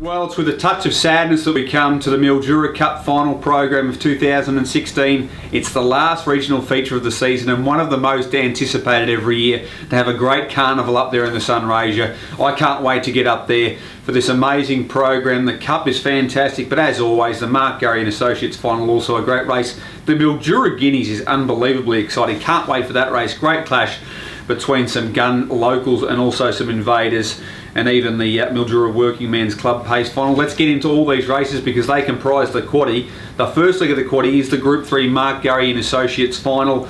Well, it's with a touch of sadness that we come to the Mildura Cup final program of 2016. It's the last regional feature of the season and one of the most anticipated every year to have a great carnival up there in the Hectoryjayjay. I can't wait to get up there for this amazing program. The Cup is fantastic, but as always, the Mark Gurry and Associates final also a great race. The Mildura Guineas is unbelievably exciting. Can't wait for that race. Great clash between some gun locals and also some invaders, and even the Mildura Working Men's Club Pace Final. Let's get into all these races because they comprise the quaddie. The first leg of the quaddie is the Group 3 Mark Gurry and Associates Final.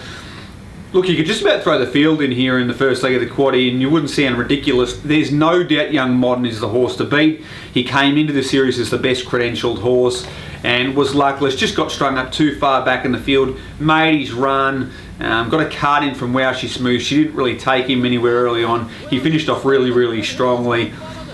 Look, you could just about throw the field in here in the first leg of the quaddie and you wouldn't sound ridiculous. There's no doubt Young Modern is the horse to beat. He came into the series as the best credentialed horse and was luckless, just got strung up too far back in the field, made his run, got a card in from Wow She Smooth. She didn't really take him anywhere early on. He finished off really strongly.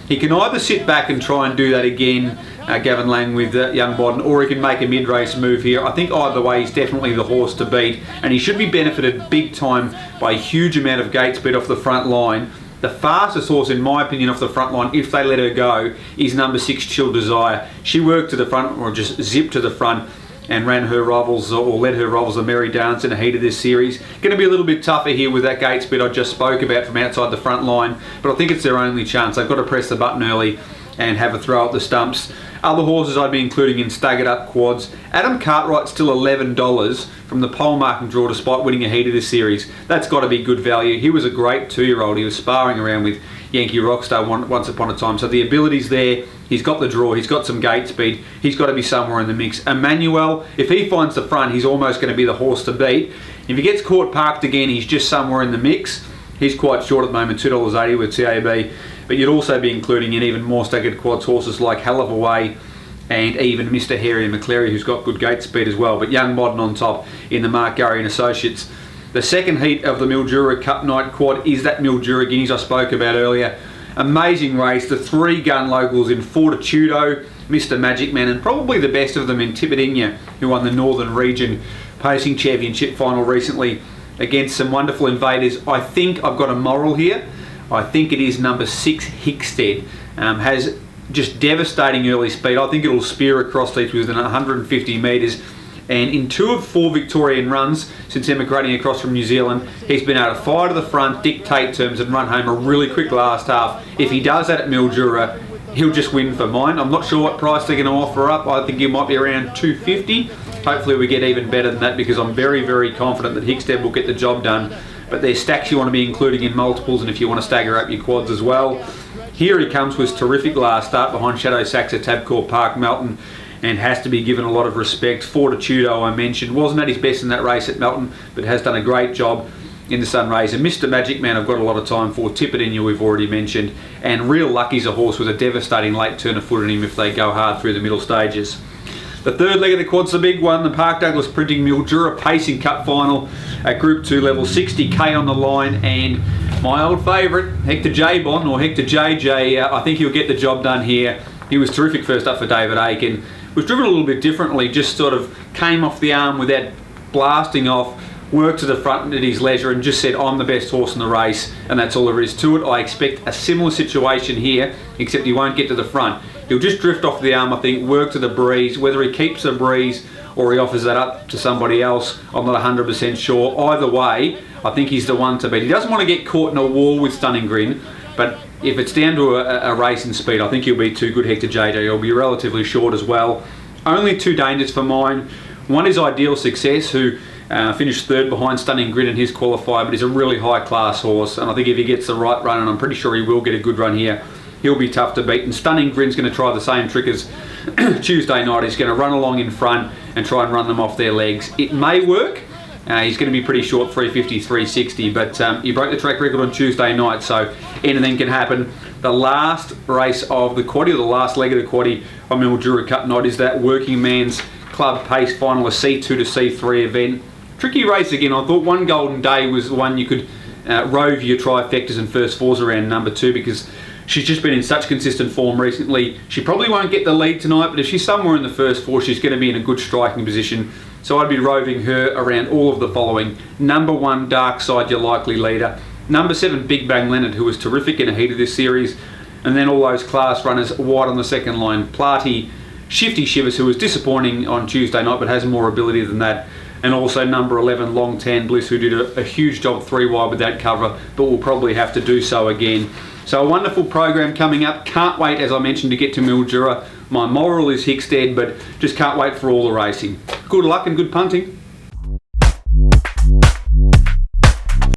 He can either sit back and try and do that again, Gavin Lang with Young Modern, or he can make a mid-race move here. I think either way he's definitely the horse to beat, and he should be benefited big time by a huge amount of gate speed off the front line. The fastest horse, in my opinion, off the front line, if they let her go, is number 6, Chill Desire. She worked to the front, or just zipped to the front, and ran her rivals, or led her rivals, the Merry Dance, in the heat of this series. Going to be a little bit tougher here with that gate speed I just spoke about from outside the front line, but I think it's their only chance. They've got to press the button early and have a throw at the stumps. Other horses I'd be including in staggered up quads. Adam Cartwright's still $11 from the pole marking draw despite winning a heat of this series. That's got to be good value. He was a great 2-year-old. He was sparring around with Yankee Rockstar once upon a time. So the ability's there. He's got the draw. He's got some gate speed. He's got to be somewhere in the mix. Emmanuel, if he finds the front, he's almost going to be the horse to beat. If he gets caught parked again, he's just somewhere in the mix. He's quite short at the moment, $2.80 with TAB. But you'd also be including in even more staggered quads horses like Hell of a Way and even Mr. Harry and McCleary, who's got good gate speed as well. But Young Modern on top in the Mark Gurry and Associates. The second heat of the Mildura Cup night quad is that Mildura Guineas I spoke about earlier. Amazing race. The 3 gun locals in Fortitudo, Mr. Magic Man, and probably the best of them in Tipitinia, who won the Northern Region Pacing Championship final recently against some wonderful invaders. I think I've got a moral here. I think it is number 6, Hickstead. Has just devastating early speed. I think it'll spear across these within 150 metres. And in 2 of 4 Victorian runs since emigrating across from New Zealand, he's been able to fire to the front, dictate terms and run home a really quick last half. If he does that at Mildura, he'll just win for mine. I'm not sure what price they're going to offer up. I think he might be around $2.50. Hopefully we get even better than that because I'm very confident that Hickstead will get the job done. But there's stacks you want to be including in multiples, and if you want to stagger up your quads as well. Here he comes with terrific last start behind Shadow Saxa, Tabcorp Park, Melton, and has to be given a lot of respect. Fortitudo, I mentioned, wasn't at his best in that race at Melton, but has done a great job in the Sunrays. And Mr. Magic Man I've got a lot of time for. Tipitinia we've already mentioned, and Real Lucky's a horse with a devastating late turn of foot in him if they go hard through the middle stages. The third leg of the quad's the big one, the Park Douglas Printing Mildura Pacing Cup Final at Group 2 level, 60k on the line, and my old favourite, Hectoryjayjay, or Hectoryjayjay, I think he'll get the job done here. He was terrific first up for David Aiken. Was driven a little bit differently, just sort of came off the arm without blasting off, worked to the front at his leisure and just said, I'm the best horse in the race, and that's all there is to it. I expect a similar situation here, except he won't get to the front. He'll just drift off the arm, I think, work to the breeze. Whether he keeps the breeze or he offers that up to somebody else, I'm not 100% sure. Either way, I think he's the one to beat. He doesn't want to get caught in a wall with Stunning Grin, but if it's down to a race in speed, I think he'll be too good. Hectoryjayjay, he'll be relatively short as well. Only 2 dangers for mine. One is Ideal Success, who finished 3rd behind Stunning Grin in his qualifier, but he's a really high class horse, and I think if he gets the right run, and I'm pretty sure he will get a good run here, he'll be tough to beat. And Stunning Grin's going to try the same trick as Tuesday night. He's going to run along in front and try and run them off their legs. It may work. He's going to be pretty short, 350, 360, but he broke the track record on Tuesday night, so anything can happen. The last race of the quaddie, or the last leg of the quaddie on Mildura Cup night, is that Working Man's Club Pace Final, a C2 to C3 event. Tricky race again. I thought One Golden Day was the one you could rove your trifectas and first fours around number 2 because she's just been in such consistent form recently. She probably won't get the lead tonight, but if she's somewhere in the first 4, she's going to be in a good striking position. So I'd be roving her around all of the following. Number 1, Dark Side, your likely leader. Number 7, Big Bang Leonard, who was terrific in a heat of this series. And then all those class runners wide on the second line. Platy, Shifty Shivers, who was disappointing on Tuesday night but has more ability than that. And also number 11, Long Tan Bliss, who did a huge job 3 wide with that cover, but will probably have to do so again. So a wonderful program coming up. Can't wait, as I mentioned, to get to Mildura. My moral is Hickstead, but just can't wait for all the racing. Good luck and good punting.